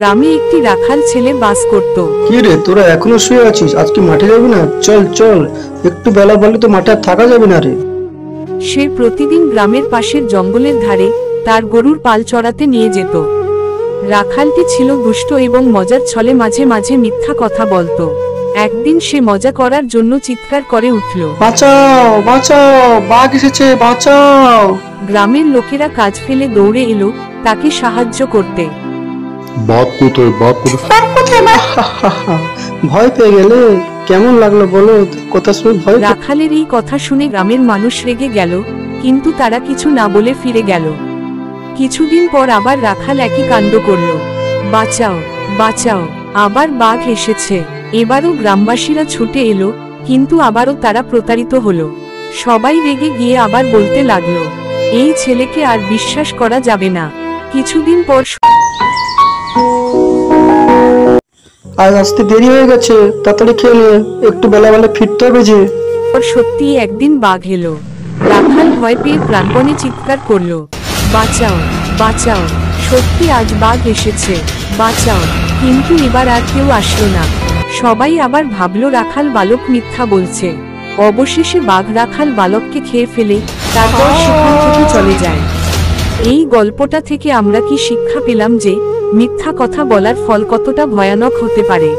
গ্রামে একটি রাখাল ছেলে বাস করত। কি রে, তোরা এখনো শুয়ে আছিস? আজকে মাঠে যাবি না? চল চল, একটু বেলা বললে তো মাঠে আর থাকা যাবে না রে। সে প্রতিদিন গ্রামের পাশের জঙ্গলের ধারে তার গরুর পাল চড়াতে নিয়ে যেত। রাখালটি ছিল দুষ্ট এবং মজার ছলে মাঝে মাঝে মিথ্যা কথা বলতো। একদিন সে মজা করার জন্য চিৎকার করে উঠল, বাঁচাও বাঁচাও, বাঘ এসেছে, বাঁচাও। গ্রামের লোকেরা কাজ ফেলে দৌড়ে এলো তাকে সাহায্য করতে। বাঘ কোথায়, বাঘ কোথায়? ভয় পেয়ে গেলে? কেমন লাগলো বলো? কথা শুনে ভয় রাখালের এই কথা শুনে গ্রামের মানুষ রেগে গেল, কিন্তু তারা কিছু না বলে ফিরে গেল। কিছুদিন পর আবার রাখাল একই কাণ্ড করল, বাঁচাও বাঁচাও, আবার বাঘ এসেছে। এবারও গ্রামবাসীরা ছুটে এলো, কিন্তু আবারও তারা প্রতারিত হলো। সবাই রেগে গিয়ে আবার বলতে লাগলো, এই ছেলেকে আর বিশ্বাস করা যাবে না। কিছুদিন পর আজ আসতে দেরি হয়ে গেছে, তাড়াতাড়ি খেয়ে নে, একটু বেলা বেলা ফিরতে হবে যে। সত্যি একদিন বাঘ এলো। রাখাল ভয় পেয়ে প্রাণপণে চিৎকার করলো, বাঁচাও বাঁচাও, সত্যি আজ বাঘ এসেছে, বাঁচাও। কিন্তু এবার আর কেউ আসলো না। সবাই আবার ভাবলো রাখাল বালক মিথ্যা বলছে। অবশেষে বাঘ রাখাল বালককে খেয়ে ফেলে, তারপর সেখান থেকে চলে যায়। এই গল্পটা থেকে আমরা কি শিক্ষা পেলাম যে মিথ্যা কথা বলার ফল কতটা ভয়ানক হতে পারে।